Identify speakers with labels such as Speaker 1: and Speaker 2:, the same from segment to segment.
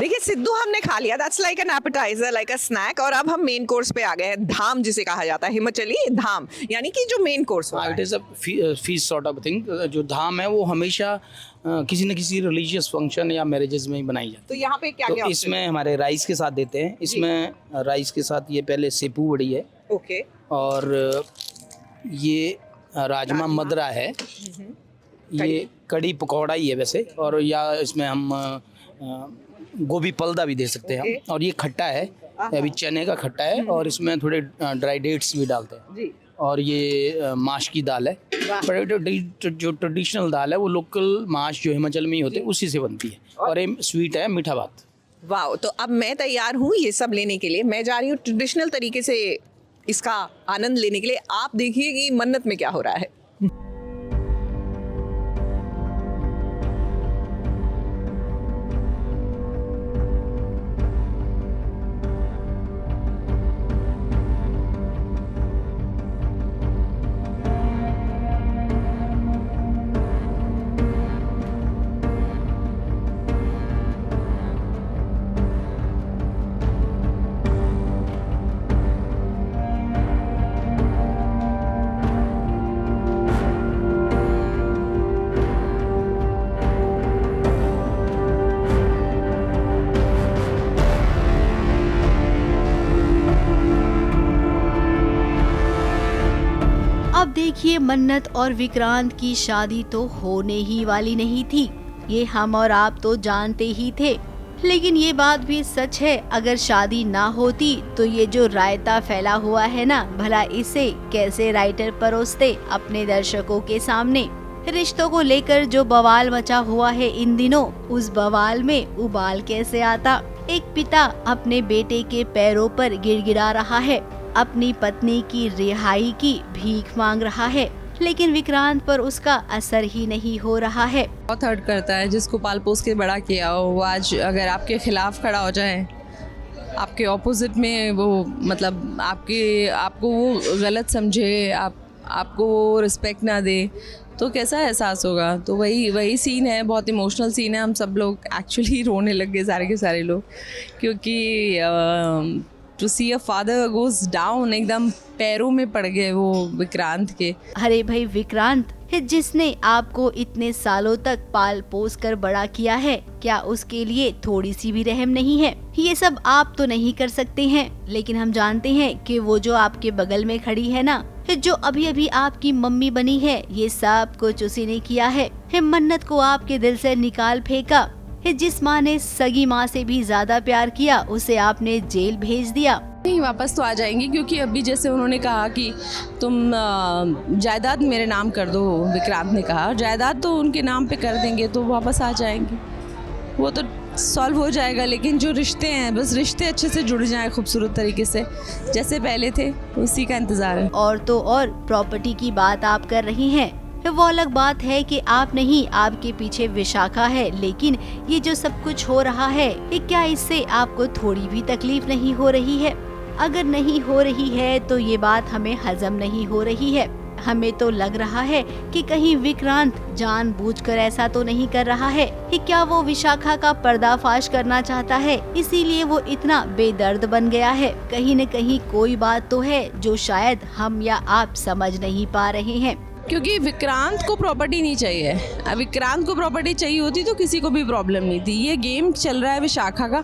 Speaker 1: देखिए सिद्धू हमने खा लिया, that's like an appetiser, like a snack, और अब हम मेन कोर्स पे आ गए हैं, धाम जिसे कहा जाता है, हिमाचली धाम, यानी कि जो मेन कोर्स होता है।
Speaker 2: It is a fees sort of thing. जो धाम है वो हमेशा किसी न किसी रिलीजियस फंक्शन या मैरिजेस में ही बनाई जाती
Speaker 1: तो यहाँ पे क्या
Speaker 2: है।
Speaker 1: क्या
Speaker 2: तो इसमें हमारे राइस के साथ देते हैं। इसमें राइस के साथ ये पहले सेपू बड़ी है,
Speaker 1: ओके,
Speaker 2: और ये राजमा मदरा है, ये कड़ी पकौड़ा ही है वैसे, और या इसमें हम गोभी पलदा भी दे सकते हैं हम। और ये खट्टा है, अभी चने का खट्टा है, और इसमें थोड़े ड्राई डेट्स भी डालते हैं
Speaker 1: जी।
Speaker 2: और ये माश की दाल है। पर जो ट्रेडिशनल दाल है वो लोकल माश जो हिमाचल में ही होते हैं उसी से बनती है, और ये स्वीट है, मीठा भात।
Speaker 1: वाह, तो अब मैं तैयार हूँ ये सब लेने के लिए। मैं जा रही हूँ ट्रेडिशनल तरीके से इसका आनंद लेने के लिए। आप देखिए कि मन्नत में क्या हो रहा है।
Speaker 3: अब देखिए, मन्नत और विक्रांत की शादी तो होने ही वाली नहीं थी, ये हम और आप तो जानते ही थे। लेकिन ये बात भी सच है, अगर शादी ना होती तो ये जो रायता फैला हुआ है ना, भला इसे कैसे राइटर परोसते अपने दर्शकों के सामने। रिश्तों को लेकर जो बवाल मचा हुआ है इन दिनों, उस बवाल में उबाल कैसे आता। एक पिता अपने बेटे के पैरों पर गिड़गिड़ा रहा है, अपनी पत्नी की रिहाई की भीख मांग रहा है, लेकिन विक्रांत पर उसका असर ही नहीं हो रहा है।
Speaker 4: बहुत हर्ट करता है, जिसको पाल पोस के बड़ा किया हो, वो आज अगर आपके खिलाफ खड़ा हो जाए, आपके ऑपोजिट में वो मतलब आपको वो गलत समझे, आपको वो रिस्पेक्ट ना दे, तो कैसा एहसास होगा। तो वही सीन है, बहुत इमोशनल सीन है। हम सब लोग एक्चुअली रोने लग गए, सारे के सारे लोग, क्योंकि to see a father goes down, एकदम पैरों में पड़ गए वो विक्रांत के।
Speaker 3: अरे भाई, विक्रांत है जिसने आपको इतने सालों तक पाल पोस कर बड़ा किया है, क्या उसके लिए थोड़ी सी भी रहम नहीं है? ये सब आप तो नहीं कर सकते हैं, लेकिन हम जानते हैं कि वो जो आपके बगल में खड़ी है ना, जो अभी अभी आपकी मम्मी बनी है, ये सब कुछ उसी ने किया है। मन्नत को आपके दिल से निकाल फेंका। जिस माँ ने सगी माँ से भी ज्यादा प्यार किया, उसे आपने जेल भेज दिया।
Speaker 4: नहीं, वापस तो आ जाएंगी, क्योंकि अभी जैसे उन्होंने कहा कि तुम जायदाद मेरे नाम कर दो, विक्रांत ने कहा, जायदाद तो उनके नाम पे कर देंगे तो वापस आ जाएंगे, वो तो सॉल्व हो जाएगा। लेकिन जो रिश्ते हैं, बस रिश्ते अच्छे से जुड़ जाएं खूबसूरत तरीके से, जैसे पहले थे, उसी का इंतजार है।
Speaker 3: और तो और प्रॉपर्टी की बात आप कर रही हैं, वो अलग बात है कि आप नहीं, आपके पीछे विशाखा है, लेकिन ये जो सब कुछ हो रहा है, ये क्या इससे आपको थोड़ी भी तकलीफ नहीं हो रही है? अगर नहीं हो रही है तो ये बात हमें हजम नहीं हो रही है। हमें तो लग रहा है कि कहीं विक्रांत जानबूझकर ऐसा तो नहीं कर रहा है कि क्या वो विशाखा का पर्दाफाश करना चाहता है, इसीलिए वो इतना बेदर्द बन गया है। कहीं न कहीं कोई बात तो है जो शायद हम या आप समझ नहीं पा रहे हैं।
Speaker 4: क्योंकि विक्रांत को प्रॉपर्टी नहीं चाहिए। विक्रांत को प्रॉपर्टी चाहिए होती तो किसी को भी प्रॉब्लम नहीं थी। ये गेम चल रहा है विशाखा का,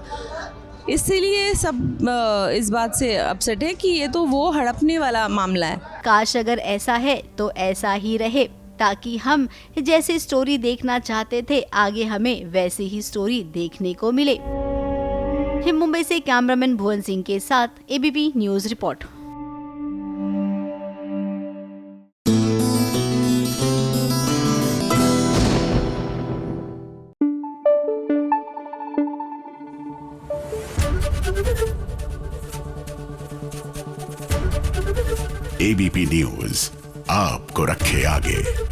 Speaker 4: इसीलिए सब इस बात से अपसेट है कि ये तो वो हड़पने वाला मामला है।
Speaker 3: काश अगर ऐसा है तो ऐसा ही रहे, ताकि हम जैसे स्टोरी देखना चाहते थे, आगे हमें वैसी ही स्टोरी देखने को मिले। मुंबई से कैमरामैन भुवन सिंह के साथ ABP news report.
Speaker 5: ABP news आपको रखे आगे।